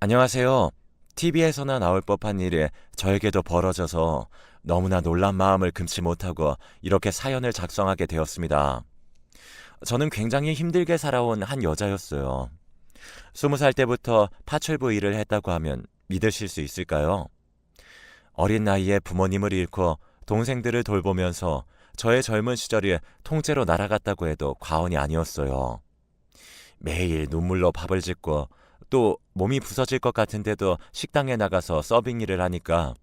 안녕하세요. TV에서나 나올 법한 일이 저에게도 벌어져서 너무나 놀란 마음을 금치 못하고 이렇게 사연을 작성하게 되었습니다. 저는 굉장히 힘들게 살아온 한 여자였어요. 20살 때부터 파출부 일을 했다고 하면 믿으실 수 있을까요? 어린 나이에 부모님을 잃고 동생들을 돌보면서 저의 젊은 시절이 통째로 날아갔다고 해도 과언이 아니었어요. 매일 눈물로 밥을 짓고 또 몸이 부서질 것 같은데도 식당에 나가서 서빙 일을 하니까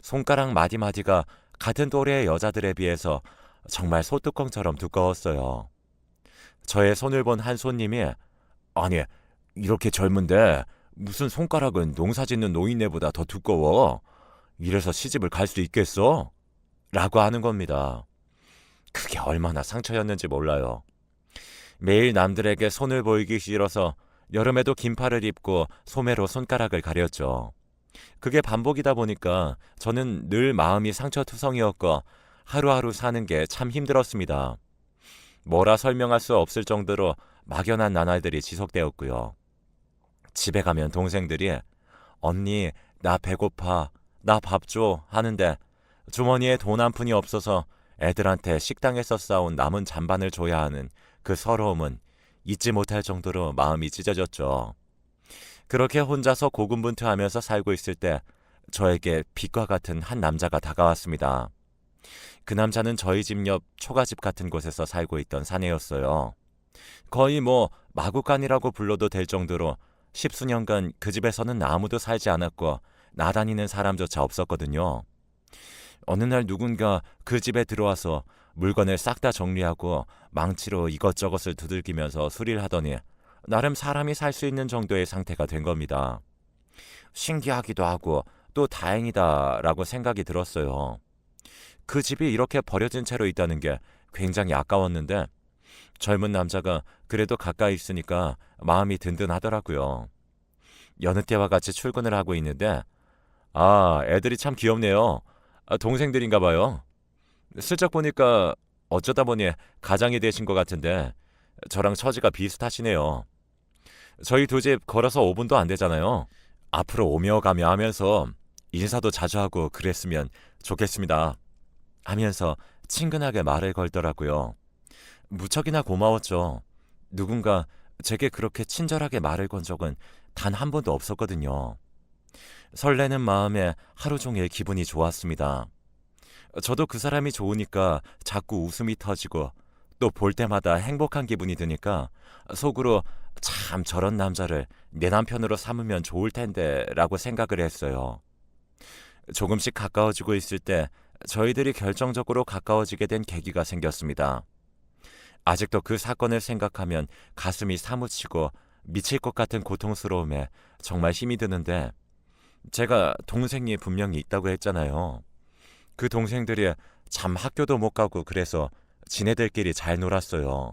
손가락 마디마디가 같은 또래의 여자들에 비해서 정말 소뚜껑처럼 두꺼웠어요. 저의 손을 본 한 손님이 아니 이렇게 젊은데 무슨 손가락은 농사 짓는 노인네보다 더 두꺼워? 이래서 시집을 갈 수 있겠어? 라고 하는 겁니다. 그게 얼마나 상처였는지 몰라요. 매일 남들에게 손을 보이기 싫어서 여름에도 긴팔을 입고 소매로 손가락을 가렸죠. 그게 반복이다 보니까 저는 늘 마음이 상처투성이었고 하루하루 사는 게 참 힘들었습니다. 뭐라 설명할 수 없을 정도로 막연한 나날들이 지속되었고요. 집에 가면 동생들이 언니 나 배고파 나 밥 줘 하는데 주머니에 돈 한 푼이 없어서 애들한테 식당에서 싸온 남은 잔반을 줘야 하는 그 서러움은 잊지 못할 정도로 마음이 찢어졌죠. 그렇게 혼자서 고군분투하면서 살고 있을 때 저에게 빛과 같은 한 남자가 다가왔습니다. 그 남자는 저희 집 옆 초가집 같은 곳에서 살고 있던 사내였어요. 거의 뭐 마구간이라고 불러도 될 정도로 십수년간 그 집에서는 아무도 살지 않았고 나다니는 사람조차 없었거든요. 어느 날 누군가 그 집에 들어와서 물건을 싹 다 정리하고 망치로 이것저것을 두들기면서 수리를 하더니 나름 사람이 살 수 있는 정도의 상태가 된 겁니다. 신기하기도 하고 또 다행이다라고 생각이 들었어요. 그 집이 이렇게 버려진 채로 있다는 게 굉장히 아까웠는데 젊은 남자가 그래도 가까이 있으니까 마음이 든든하더라고요. 여느 때와 같이 출근을 하고 있는데 애들이 참 귀엽네요. 동생들인가 봐요. 슬쩍 보니까 어쩌다 보니 가장이 되신 것 같은데 저랑 처지가 비슷하시네요. 저희 두 집 걸어서 5분도 안 되잖아요. 앞으로 오며 가며 하면서 인사도 자주 하고 그랬으면 좋겠습니다. 하면서 친근하게 말을 걸더라고요. 무척이나 고마웠죠. 누군가 제게 그렇게 친절하게 말을 건 적은 단 한 번도 없었거든요. 설레는 마음에 하루 종일 기분이 좋았습니다. 저도 그 사람이 좋으니까 자꾸 웃음이 터지고 또 볼 때마다 행복한 기분이 드니까 속으로 참 저런 남자를 내 남편으로 삼으면 좋을 텐데 라고 생각을 했어요. 조금씩 가까워지고 있을 때 저희들이 결정적으로 가까워지게 된 계기가 생겼습니다. 아직도 그 사건을 생각하면 가슴이 사무치고 미칠 것 같은 고통스러움에 정말 힘이 드는데 제가 동생이 분명히 있다고 했잖아요. 그 동생들이 참 학교도 못 가고 그래서 지네들끼리 잘 놀았어요.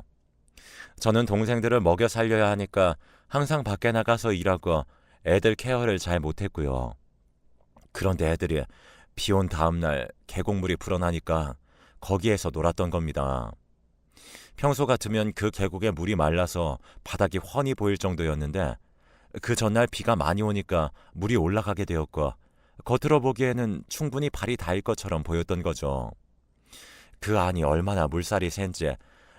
저는 동생들을 먹여 살려야 하니까 항상 밖에 나가서 일하고 애들 케어를 잘 못했고요. 그런데 애들이 비 온 다음 날 계곡물이 불어나니까 거기에서 놀았던 겁니다. 평소 같으면 그 계곡에 물이 말라서 바닥이 훤히 보일 정도였는데 그 전날 비가 많이 오니까 물이 올라가게 되었고 겉으로 보기에는 충분히 발이 닿을 것처럼 보였던 거죠. 그 안이 얼마나 물살이 센지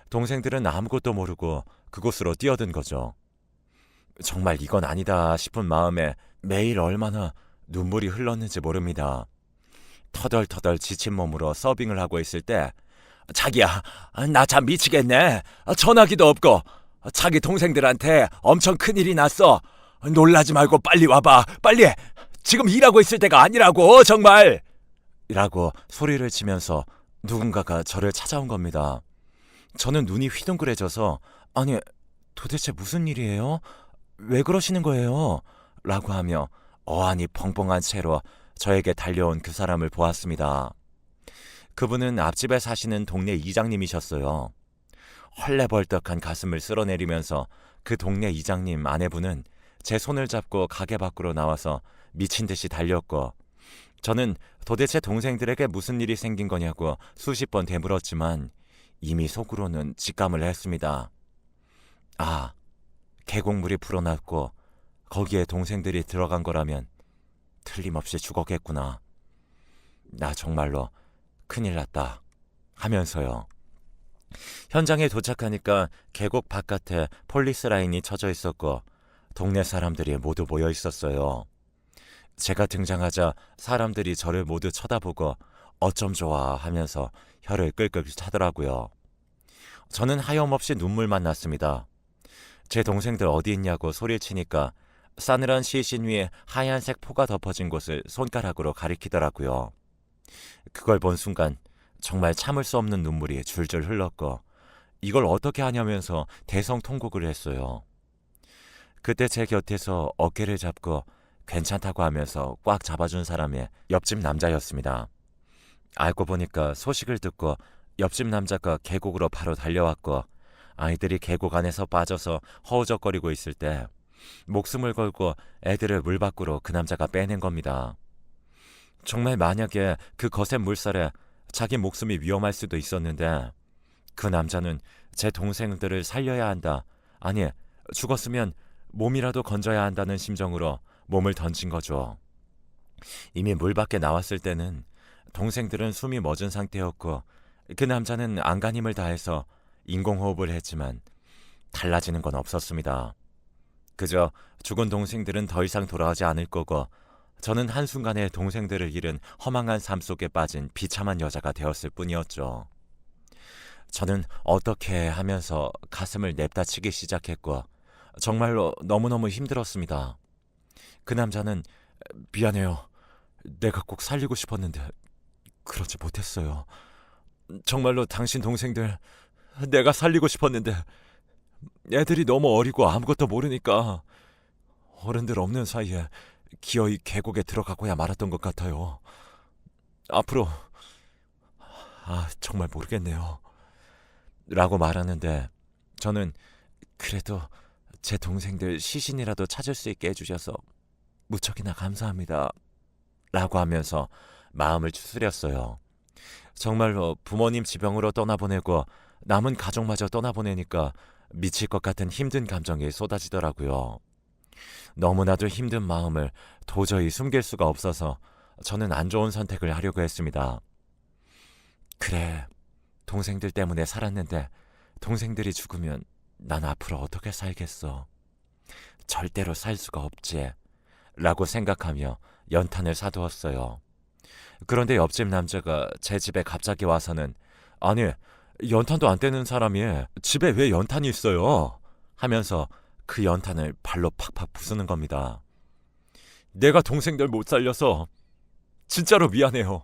동생들은 아무것도 모르고 그곳으로 뛰어든 거죠. 정말 이건 아니다 싶은 마음에 매일 얼마나 눈물이 흘렀는지 모릅니다. 터덜터덜 지친 몸으로 서빙을 하고 있을 때 자기야, 나 참 미치겠네. 전화기도 없고 자기 동생들한테 엄청 큰일이 났어. 놀라지 말고 빨리 와봐. 빨리. 지금 일하고 있을 때가 아니라고 정말. 이라고 소리를 치면서 누군가가 저를 찾아온 겁니다. 저는 눈이 휘둥그레져서 아니 도대체 무슨 일이에요? 왜 그러시는 거예요? 라고 하며 어안이 벙벙한 채로 저에게 달려온 그 사람을 보았습니다. 그분은 앞집에 사시는 동네 이장님이셨어요. 헐레벌떡한 가슴을 쓸어내리면서 그 동네 이장님 아내분은 제 손을 잡고 가게 밖으로 나와서 미친 듯이 달렸고 저는 도대체 동생들에게 무슨 일이 생긴 거냐고 수십 번 되물었지만 이미 속으로는 직감을 했습니다. 계곡물이 불어났고 거기에 동생들이 들어간 거라면 틀림없이 죽었겠구나. 나 정말로 큰일 났다. 하면서요. 현장에 도착하니까 계곡 바깥에 폴리스 라인이 쳐져 있었고 동네 사람들이 모두 모여 있었어요. 제가 등장하자 사람들이 저를 모두 쳐다보고 어쩜 좋아 하면서 혀를 끌끌 차더라고요. 저는 하염없이 눈물만 났습니다. 제 동생들 어디 있냐고 소리치니까 싸늘한 시신 위에 하얀색 포가 덮어진 곳을 손가락으로 가리키더라고요. 그걸 본 순간 정말 참을 수 없는 눈물이 줄줄 흘렀고 이걸 어떻게 하냐면서 대성통곡을 했어요. 그때 제 곁에서 어깨를 잡고 괜찮다고 하면서 꽉 잡아준 사람이 옆집 남자였습니다. 알고 보니까 소식을 듣고 옆집 남자가 계곡으로 바로 달려왔고 아이들이 계곡 안에서 빠져서 허우적거리고 있을 때 목숨을 걸고 애들을 물 밖으로 그 남자가 빼낸 겁니다. 정말 만약에 그 거센 물살에 자기 목숨이 위험할 수도 있었는데 그 남자는 제 동생들을 살려야 한다. 아니, 죽었으면 몸이라도 건져야 한다는 심정으로 몸을 던진 거죠. 이미 물 밖에 나왔을 때는 동생들은 숨이 멎은 상태였고 그 남자는 안간 힘을 다해서 인공호흡을 했지만 달라지는 건 없었습니다. 그저 죽은 동생들은 더 이상 돌아오지 않을 거고 저는 한순간에 동생들을 잃은 허망한 삶 속에 빠진 비참한 여자가 되었을 뿐이었죠. 저는 어떻게 하면서 가슴을 냅다치기 시작했고 정말로 너무너무 힘들었습니다. 그 남자는 미안해요. 내가 꼭 살리고 싶었는데 그러지 못했어요. 정말로 당신 동생들 내가 살리고 싶었는데 애들이 너무 어리고 아무것도 모르니까 어른들 없는 사이에 기어이 계곡에 들어가고야 말았던 것 같아요. 앞으로 정말 모르겠네요. 라고 말하는데 저는 그래도 제 동생들 시신이라도 찾을 수 있게 해주셔서 무척이나 감사합니다. 라고 하면서 마음을 추스렸어요. 정말로 부모님 지병으로 떠나보내고 남은 가족마저 떠나보내니까 미칠 것 같은 힘든 감정이 쏟아지더라고요. 너무나도 힘든 마음을 도저히 숨길 수가 없어서 저는 안 좋은 선택을 하려고 했습니다. 그래, 동생들 때문에 살았는데 동생들이 죽으면 난 앞으로 어떻게 살겠어. 절대로 살 수가 없지. 라고 생각하며 연탄을 사두었어요. 그런데 옆집 남자가 제 집에 갑자기 와서는 아니, 연탄도 안 떼는 사람이 집에 왜 연탄이 있어요? 하면서 그 연탄을 발로 팍팍 부수는 겁니다. 내가 동생들 못 살려서 진짜로 미안해요.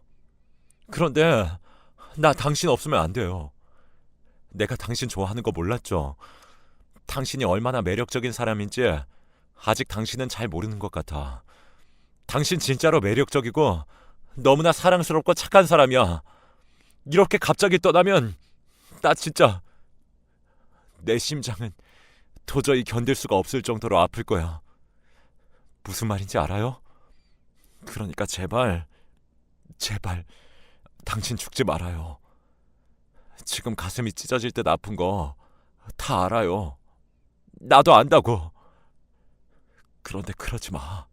그런데 나 당신 없으면 안 돼요. 내가 당신 좋아하는 거 몰랐죠? 당신이 얼마나 매력적인 사람인지 아직 당신은 잘 모르는 것 같아. 당신 진짜로 매력적이고 너무나 사랑스럽고 착한 사람이야. 이렇게 갑자기 떠나면 나 진짜 내 심장은 도저히 견딜 수가 없을 정도로 아플 거야. 무슨 말인지 알아요? 그러니까 제발 당신 죽지 말아요. 지금 가슴이 찢어질 듯 아픈 거 다 알아요. 나도 안다고. 그런데 그러지 마.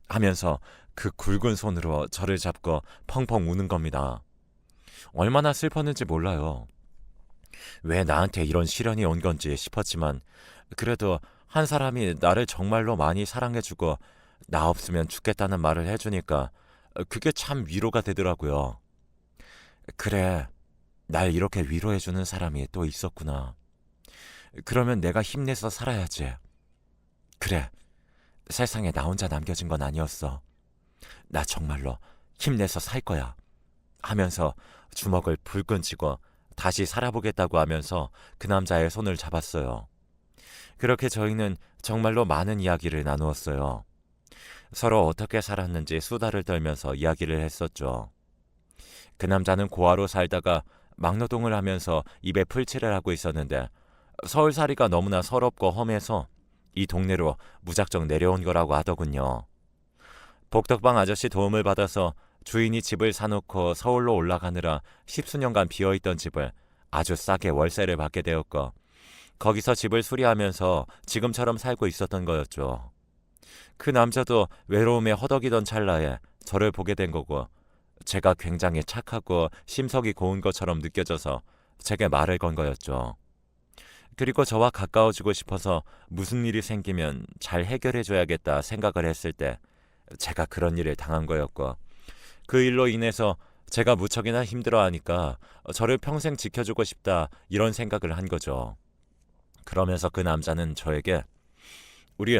하면서 그 굵은 손으로 저를 잡고 펑펑 우는 겁니다. 얼마나 슬펐는지 몰라요. 왜 나한테 이런 시련이 온 건지 싶었지만 그래도 한 사람이 나를 정말로 많이 사랑해주고 나 없으면 죽겠다는 말을 해주니까 그게 참 위로가 되더라고요. 그래, 날 이렇게 위로해주는 사람이 또 있었구나. 그러면 내가 힘내서 살아야지. 그래, 세상에 나 혼자 남겨진 건 아니었어. 나 정말로 힘내서 살 거야. 하면서 주먹을 불끈 쥐고 다시 살아보겠다고 하면서 그 남자의 손을 잡았어요. 그렇게 저희는 정말로 많은 이야기를 나누었어요. 서로 어떻게 살았는지 수다를 떨면서 이야기를 했었죠. 그 남자는 고아로 살다가 막노동을 하면서 입에 풀칠을 하고 있었는데 서울살이가 너무나 서럽고 험해서 이 동네로 무작정 내려온 거라고 하더군요. 복덕방 아저씨 도움을 받아서 주인이 집을 사놓고 서울로 올라가느라 10수년간 비어있던 집을 아주 싸게 월세를 받게 되었고 거기서 집을 수리하면서 지금처럼 살고 있었던 거였죠. 그 남자도 외로움에 허덕이던 찰나에 저를 보게 된 거고, 제가 굉장히 착하고 심성이 고운 것처럼 느껴져서 제게 말을 건 거였죠. 그리고 저와 가까워지고 싶어서 무슨 일이 생기면 잘 해결해줘야겠다 생각을 했을 때 제가 그런 일을 당한 거였고, 그 일로 인해서 제가 무척이나 힘들어하니까 저를 평생 지켜주고 싶다 이런 생각을 한 거죠. 그러면서 그 남자는 저에게 우리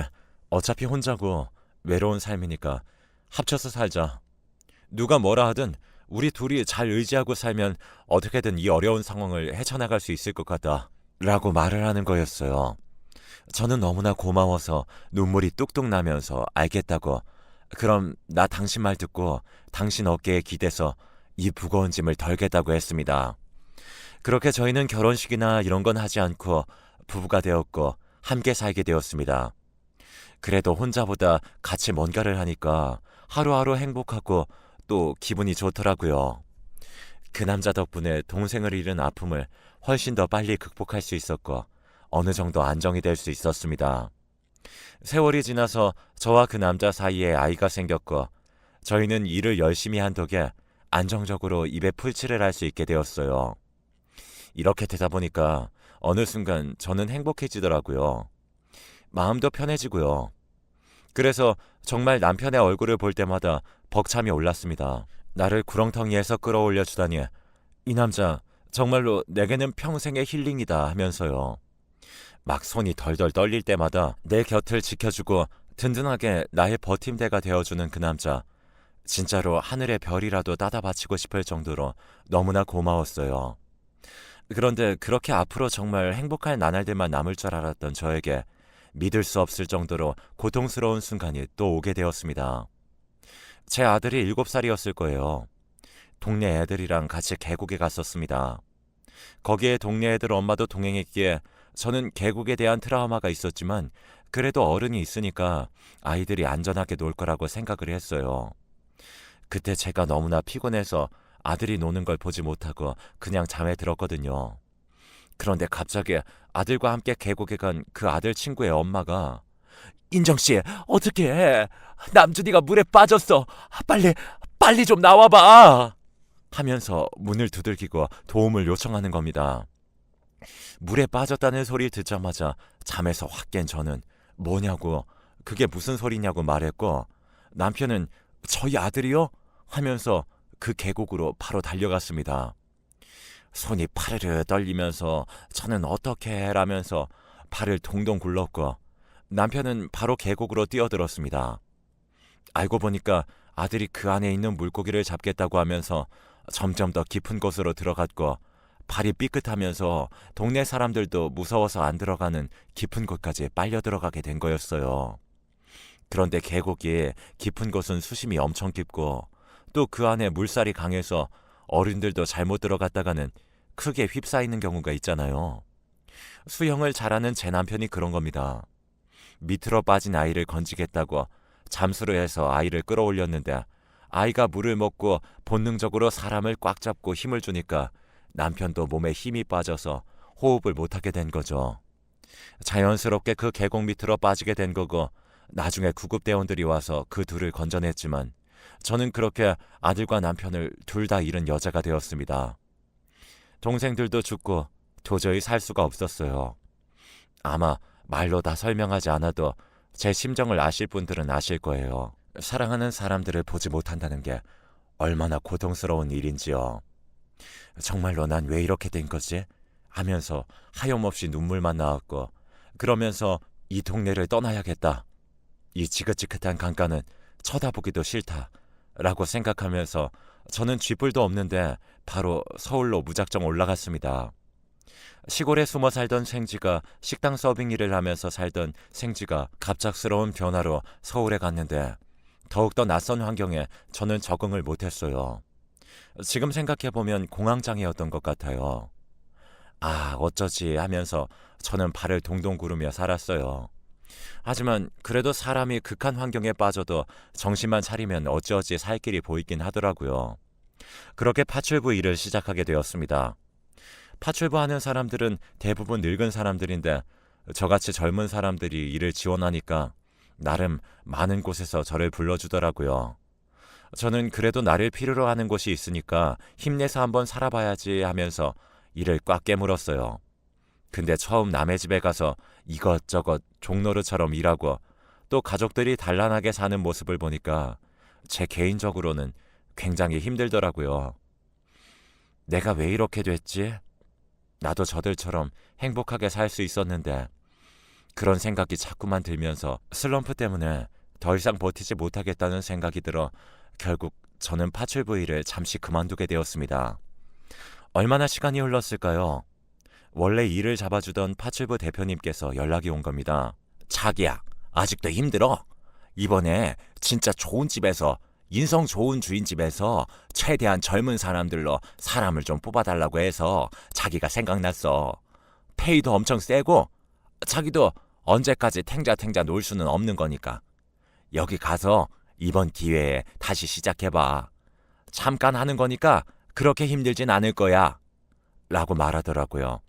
어차피 혼자고 외로운 삶이니까 합쳐서 살자. 누가 뭐라 하든 우리 둘이 잘 의지하고 살면 어떻게든 이 어려운 상황을 헤쳐나갈 수 있을 것 같다. 라고 말을 하는 거였어요. 저는 너무나 고마워서 눈물이 뚝뚝 나면서 알겠다고, 그럼 나 당신 말 듣고 당신 어깨에 기대서 이 무거운 짐을 덜겠다고 했습니다. 그렇게 저희는 결혼식이나 이런 건 하지 않고 부부가 되었고 함께 살게 되었습니다. 그래도 혼자보다 같이 뭔가를 하니까 하루하루 행복하고 또 기분이 좋더라고요. 그 남자 덕분에 동생을 잃은 아픔을 훨씬 더 빨리 극복할 수 있었고 어느 정도 안정이 될 수 있었습니다. 세월이 지나서 저와 그 남자 사이에 아이가 생겼고 저희는 일을 열심히 한 덕에 안정적으로 입에 풀칠을 할 수 있게 되었어요. 이렇게 되다 보니까 어느 순간 저는 행복해지더라고요. 마음도 편해지고요. 그래서 정말 남편의 얼굴을 볼 때마다 벅참이 올랐습니다. 나를 구렁텅이에서 끌어올려 주다니, 이 남자 정말로 내게는 평생의 힐링이다 하면서요. 막 손이 덜덜 떨릴 때마다 내 곁을 지켜주고 든든하게 나의 버팀대가 되어주는 그 남자, 진짜로 하늘의 별이라도 따다 바치고 싶을 정도로 너무나 고마웠어요. 그런데 그렇게 앞으로 정말 행복할 나날들만 남을 줄 알았던 저에게 믿을 수 없을 정도로 고통스러운 순간이 또 오게 되었습니다. 제 아들이 7살이었을 거예요. 동네 애들이랑 같이 계곡에 갔었습니다. 거기에 동네 애들 엄마도 동행했기에 저는 계곡에 대한 트라우마가 있었지만 그래도 어른이 있으니까 아이들이 안전하게 놀 거라고 생각을 했어요. 그때 제가 너무나 피곤해서 아들이 노는 걸 보지 못하고 그냥 잠에 들었거든요. 그런데 갑자기 아들과 함께 계곡에 간 그 아들 친구의 엄마가 인정씨, 어떻게 해? 남준이가 물에 빠졌어. 빨리 좀 나와봐. 하면서 문을 두들기고 도움을 요청하는 겁니다. 물에 빠졌다는 소리 듣자마자 잠에서 확 깬 저는 뭐냐고, 그게 무슨 소리냐고 말했고, 남편은 저희 아들이요? 하면서 그 계곡으로 바로 달려갔습니다. 손이 파르르 떨리면서 저는 어떻게 해라면서 발을 동동 굴렀고 남편은 바로 계곡으로 뛰어들었습니다. 알고 보니까 아들이 그 안에 있는 물고기를 잡겠다고 하면서 점점 더 깊은 곳으로 들어갔고 발이 삐끗하면서 동네 사람들도 무서워서 안 들어가는 깊은 곳까지 빨려 들어가게 된 거였어요. 그런데 계곡이 깊은 곳은 수심이 엄청 깊고 또 그 안에 물살이 강해서 어른들도 잘못 들어갔다가는 크게 휩싸이는 경우가 있잖아요. 수영을 잘하는 제 남편이 그런 겁니다. 밑으로 빠진 아이를 건지겠다고 잠수를 해서 아이를 끌어올렸는데 아이가 물을 먹고 본능적으로 사람을 꽉 잡고 힘을 주니까 남편도 몸에 힘이 빠져서 호흡을 못하게 된 거죠. 자연스럽게 그 계곡 밑으로 빠지게 된 거고 나중에 구급대원들이 와서 그 둘을 건져냈지만 저는 그렇게 아들과 남편을 둘 다 잃은 여자가 되었습니다. 동생들도 죽고 도저히 살 수가 없었어요. 아마 말로 다 설명하지 않아도 제 심정을 아실 분들은 아실 거예요. 사랑하는 사람들을 보지 못한다는 게 얼마나 고통스러운 일인지요. 정말로 난 왜 이렇게 된 거지? 하면서 하염없이 눈물만 나왔고 그러면서 이 동네를 떠나야겠다. 이 지긋지긋한 강가는 쳐다보기도 싫다. 라고 생각하면서 저는 쥐뿔도 없는데 바로 서울로 무작정 올라갔습니다. 시골에 숨어 살던 생쥐가 식당 서빙 일을 하면서 살던 생쥐가 갑작스러운 변화로 서울에 갔는데 더욱더 낯선 환경에 저는 적응을 못했어요. 지금 생각해보면 공황장애였던 것 같아요. 아, 어쩌지 하면서 저는 발을 동동 구르며 살았어요. 하지만 그래도 사람이 극한 환경에 빠져도 정신만 차리면 어찌어찌 살 길이 보이긴 하더라고요. 그렇게 파출부 일을 시작하게 되었습니다. 파출부 하는 사람들은 대부분 늙은 사람들인데 저같이 젊은 사람들이 일을 지원하니까 나름 많은 곳에서 저를 불러주더라고요. 저는 그래도 나를 필요로 하는 곳이 있으니까 힘내서 한번 살아봐야지 하면서 이를 꽉 깨물었어요. 근데 처음 남의 집에 가서 이것저것 종노릇처럼 일하고 또 가족들이 단란하게 사는 모습을 보니까 제 개인적으로는 굉장히 힘들더라고요. 내가 왜 이렇게 됐지? 나도 저들처럼 행복하게 살 수 있었는데 그런 생각이 자꾸만 들면서 슬럼프 때문에 더 이상 버티지 못하겠다는 생각이 들어 결국 저는 파출부일을 잠시 그만두게 되었습니다. 얼마나 시간이 흘렀을까요? 원래 일을 잡아주던 파출부 대표님께서 연락이 온 겁니다. 자기야, 아직도 힘들어? 이번에 진짜 좋은 집에서 인성 좋은 주인집에서 최대한 젊은 사람들로 사람을 좀 뽑아달라고 해서 자기가 생각났어. 페이도 엄청 세고 자기도 언제까지 탱자탱자 놀 수는 없는 거니까 여기 가서 이번 기회에 다시 시작해봐. 잠깐 하는 거니까 그렇게 힘들진 않을 거야. 라고 말하더라고요.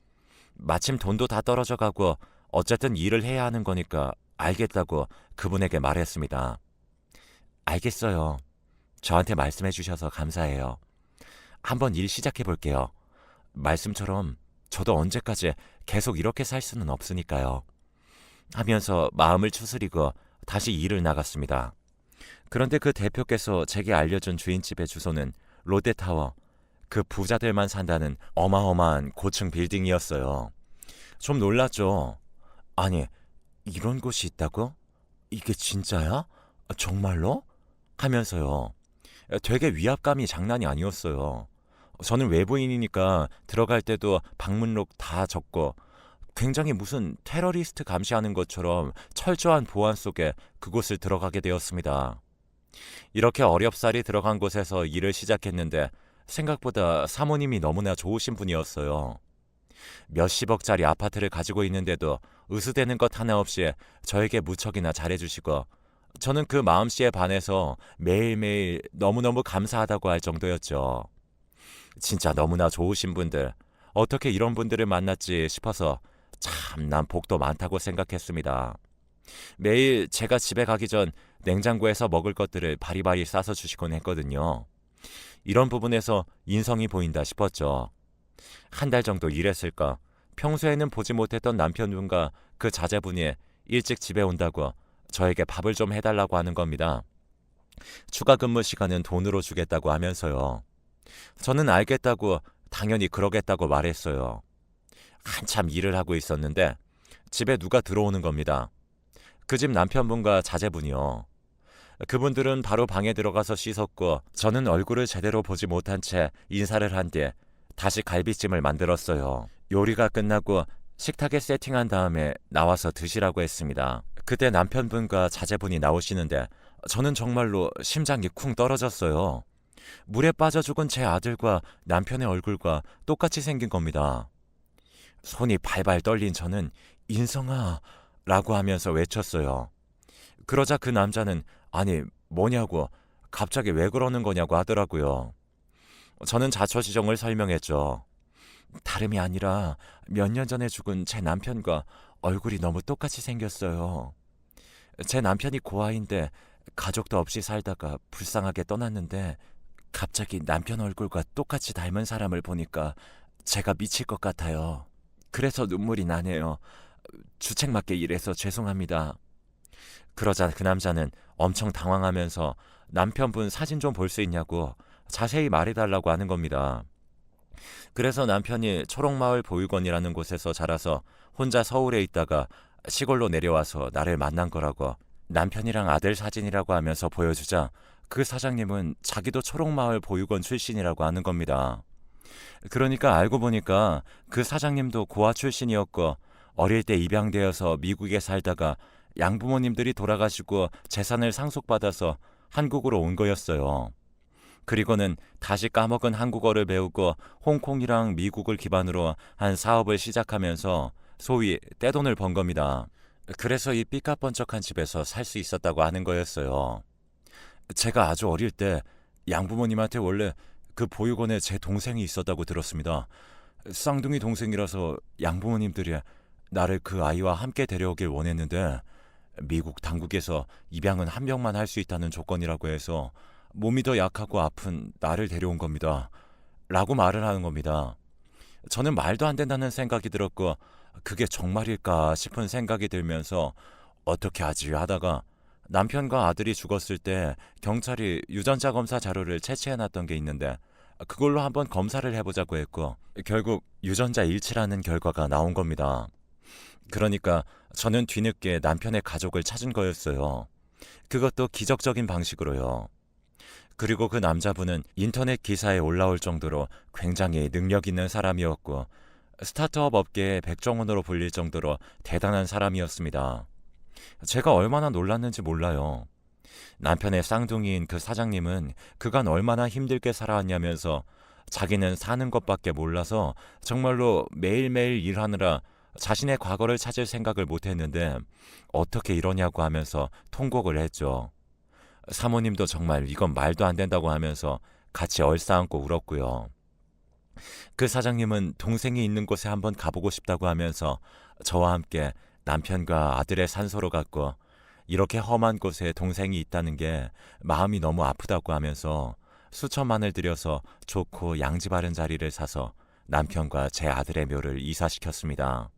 마침 돈도 다 떨어져 가고 어쨌든 일을 해야 하는 거니까 알겠다고 그분에게 말했습니다. 알겠어요. 저한테 말씀해 주셔서 감사해요. 한번 일 시작해 볼게요. 말씀처럼 저도 언제까지 계속 이렇게 살 수는 없으니까요. 하면서 마음을 추스리고 다시 일을 나갔습니다. 그런데 그 대표께서 제게 알려준 주인집의 주소는 롯데타워, 그 부자들만 산다는 어마어마한 고층 빌딩이었어요. 좀 놀랐죠. 아니, 이런 곳이 있다고? 이게 진짜야? 정말로? 하면서요. 되게 위압감이 장난이 아니었어요. 저는 외부인이니까 들어갈 때도 방문록 다 적고 굉장히 무슨 테러리스트 감시하는 것처럼 철저한 보안 속에 그곳을 들어가게 되었습니다. 이렇게 어렵사리 들어간 곳에서 일을 시작했는데 생각보다 사모님이 너무나 좋으신 분이었어요. 몇십억짜리 아파트를 가지고 있는데도 으스대는 것 하나 없이 저에게 무척이나 잘해주시고 저는 그 마음씨에 반해서 매일매일 너무너무 감사하다고 할 정도였죠. 진짜 너무나 좋으신 분들, 어떻게 이런 분들을 만났지 싶어서 참 난 복도 많다고 생각했습니다. 매일 제가 집에 가기 전 냉장고에서 먹을 것들을 바리바리 싸서 주시곤 했거든요. 이런 부분에서 인성이 보인다 싶었죠. 한 달 정도 일했을까 평소에는 보지 못했던 남편분과 그 자제분이 일찍 집에 온다고 저에게 밥을 좀 해달라고 하는 겁니다. 추가 근무 시간은 돈으로 주겠다고 하면서요. 저는 알겠다고 당연히 그러겠다고 말했어요. 한참 일을 하고 있었는데 집에 누가 들어오는 겁니다. 그 집 남편분과 자제분이요. 그분들은 바로 방에 들어가서 씻었고 저는 얼굴을 제대로 보지 못한 채 인사를 한 뒤 다시 갈비찜을 만들었어요. 요리가 끝나고 식탁에 세팅한 다음에 나와서 드시라고 했습니다. 그때 남편분과 자제분이 나오시는데 저는 정말로 심장이 쿵 떨어졌어요. 물에 빠져 죽은 제 아들과 남편의 얼굴과 똑같이 생긴 겁니다. 손이 발발 떨린 저는 인성아 라고 하면서 외쳤어요. 그러자 그 남자는 아니 뭐냐고 갑자기 왜 그러는 거냐고 하더라고요. 저는 자초지종을 설명했죠. 다름이 아니라 몇 년 전에 죽은 제 남편과 얼굴이 너무 똑같이 생겼어요. 제 남편이 고아인데 가족도 없이 살다가 불쌍하게 떠났는데 갑자기 남편 얼굴과 똑같이 닮은 사람을 보니까 제가 미칠 것 같아요. 그래서 눈물이 나네요. 주책맞게 일해서 죄송합니다. 그러자 그 남자는 엄청 당황하면서 남편분 사진 좀 볼 수 있냐고 자세히 말해달라고 하는 겁니다. 그래서 남편이 초록마을 보육원이라는 곳에서 자라서 혼자 서울에 있다가 시골로 내려와서 나를 만난 거라고 남편이랑 아들 사진이라고 하면서 보여주자 그 사장님은 자기도 초록마을 보육원 출신이라고 하는 겁니다. 그러니까 알고 보니까 그 사장님도 고아 출신이었고 어릴 때 입양되어서 미국에 살다가 양부모님들이 돌아가시고 재산을 상속받아서 한국으로 온 거였어요. 그리고는 다시 까먹은 한국어를 배우고 홍콩이랑 미국을 기반으로 한 사업을 시작하면서 소위 떼돈을 번 겁니다. 그래서 이 삐까뻔쩍한 집에서 살 수 있었다고 하는 거였어요. 제가 아주 어릴 때 양부모님한테 원래 그 보육원에 제 동생이 있었다고 들었습니다. 쌍둥이 동생이라서 양부모님들이 나를 그 아이와 함께 데려오길 원했는데 미국 당국에서 입양은 한 명만 할 수 있다는 조건이라고 해서 몸이 더 약하고 아픈 나를 데려온 겁니다. 라고 말을 하는 겁니다. 저는 말도 안 된다는 생각이 들었고 그게 정말일까 싶은 생각이 들면서 어떻게 하지 하다가 남편과 아들이 죽었을 때 경찰이 유전자 검사 자료를 채취해놨던 게 있는데 그걸로 한번 검사를 해보자고 했고 결국 유전자 일치라는 결과가 나온 겁니다. 그러니까 저는 뒤늦게 남편의 가족을 찾은 거였어요. 그것도 기적적인 방식으로요. 그리고 그 남자분은 인터넷 기사에 올라올 정도로 굉장히 능력 있는 사람이었고 스타트업 업계의 백종원으로 불릴 정도로 대단한 사람이었습니다. 제가 얼마나 놀랐는지 몰라요. 남편의 쌍둥이인 그 사장님은 그간 얼마나 힘들게 살아왔냐면서 자기는 사는 것밖에 몰라서 정말로 매일매일 일하느라 자신의 과거를 찾을 생각을 못했는데 어떻게 이러냐고 하면서 통곡을 했죠. 사모님도 정말 이건 말도 안 된다고 하면서 같이 얼싸안고 울었고요. 그 사장님은 동생이 있는 곳에 한번 가보고 싶다고 하면서 저와 함께 남편과 아들의 산소로 갔고 이렇게 험한 곳에 동생이 있다는 게 마음이 너무 아프다고 하면서 수천만을 들여서 좋고 양지 바른 자리를 사서 남편과 제 아들의 묘를 이사시켰습니다.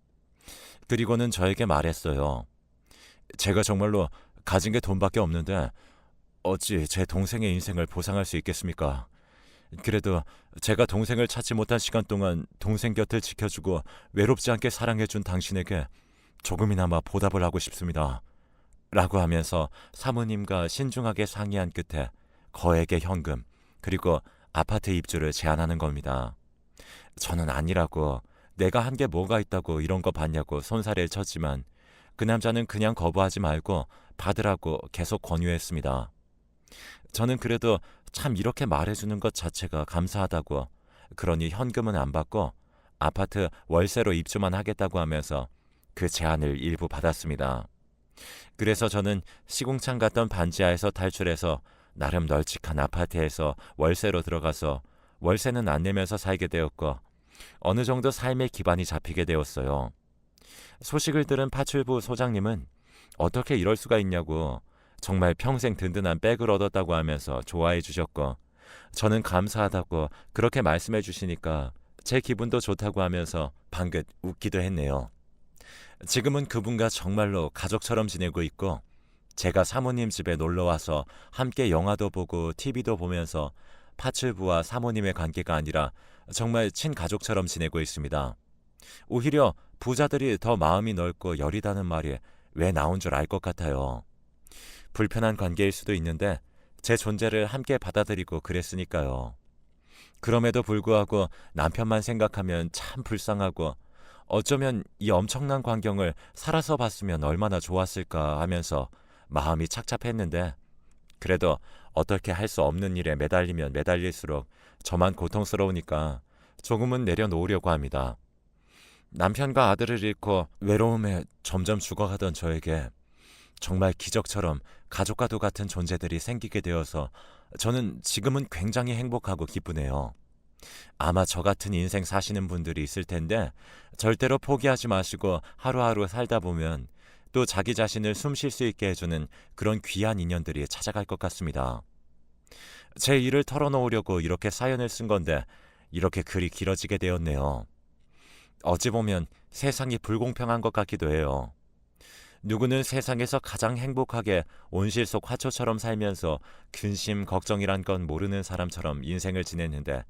그리고는 저에게 말했어요. 제가 정말로 가진 게 돈밖에 없는데 어찌 제 동생의 인생을 보상할 수 있겠습니까? 그래도 제가 동생을 찾지 못한 시간 동안 동생 곁을 지켜주고 외롭지 않게 사랑해준 당신에게 조금이나마 보답을 하고 싶습니다. 라고 하면서 사모님과 신중하게 상의한 끝에 거액의 현금 그리고 아파트 입주를 제안하는 겁니다. 저는 아니라고 내가 한 게 뭐가 있다고 이런 거 받냐고 손사래를 쳤지만 그 남자는 그냥 거부하지 말고 받으라고 계속 권유했습니다. 저는 그래도 참 이렇게 말해주는 것 자체가 감사하다고 그러니 현금은 안 받고 아파트 월세로 입주만 하겠다고 하면서 그 제안을 일부 받았습니다. 그래서 저는 시궁창 같던 반지하에서 탈출해서 나름 널찍한 아파트에서 월세로 들어가서 월세는 안 내면서 살게 되었고 어느 정도 삶의 기반이 잡히게 되었어요. 소식을 들은 파출부 소장님은 어떻게 이럴 수가 있냐고 정말 평생 든든한 백을 얻었다고 하면서 좋아해 주셨고 저는 감사하다고 그렇게 말씀해 주시니까 제 기분도 좋다고 하면서 방긋 웃기도 했네요. 지금은 그분과 정말로 가족처럼 지내고 있고 제가 사모님 집에 놀러와서 함께 영화도 보고 TV도 보면서 파출부와 사모님의 관계가 아니라 정말 친가족처럼 지내고 있습니다. 오히려 부자들이 더 마음이 넓고 여리다는 말이 왜 나온 줄 알 것 같아요. 불편한 관계일 수도 있는데 제 존재를 함께 받아들이고 그랬으니까요. 그럼에도 불구하고 남편만 생각하면 참 불쌍하고 어쩌면 이 엄청난 광경을 살아서 봤으면 얼마나 좋았을까 하면서 마음이 착잡했는데 그래도 어떻게 할 수 없는 일에 매달리면 매달릴수록 저만 고통스러우니까 조금은 내려놓으려고 합니다. 남편과 아들을 잃고 외로움에 점점 죽어가던 저에게 정말 기적처럼 가족과도 같은 존재들이 생기게 되어서 저는 지금은 굉장히 행복하고 기쁘네요. 아마 저 같은 인생 사시는 분들이 있을 텐데 절대로 포기하지 마시고 하루하루 살다 보면 또 자기 자신을 숨 쉴 수 있게 해주는 그런 귀한 인연들이 찾아갈 것 같습니다. 제 일을 털어놓으려고 이렇게 사연을 쓴 건데 이렇게 글이 길어지게 되었네요. 어찌 보면 세상이 불공평한 것 같기도 해요. 누구는 세상에서 가장 행복하게 온실 속 화초처럼 살면서 근심, 걱정이란 건 모르는 사람처럼 인생을 지냈는데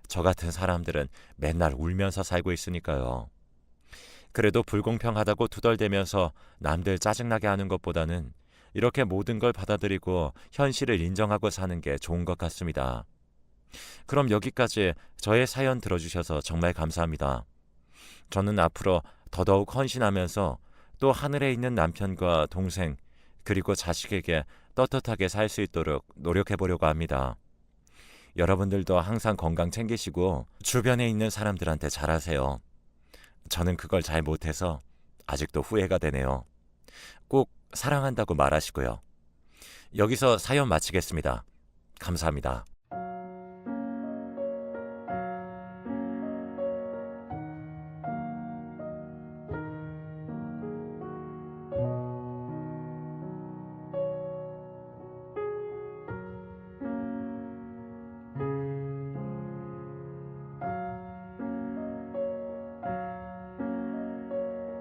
저 같은 사람들은 맨날 울면서 살고 있으니까요. 그래도 불공평하다고 투덜대면서 남들 짜증나게 하는 것보다는 이렇게 모든 걸 받아들이고 현실을 인정하고 사는 게 좋은 것 같습니다. 그럼 여기까지 저의 사연 들어주셔서 정말 감사합니다. 저는 앞으로 더더욱 헌신하면서 또 하늘에 있는 남편과 동생 그리고 자식에게 떳떳하게 살 수 있도록 노력해 보려고 합니다. 여러분들도 항상 건강 챙기시고 주변에 있는 사람들한테 잘하세요. 저는 그걸 잘 못해서 아직도 후회가 되네요. 꼭 사랑한다고 말하시고요. 여기서 사연 마치겠습니다. 감사합니다.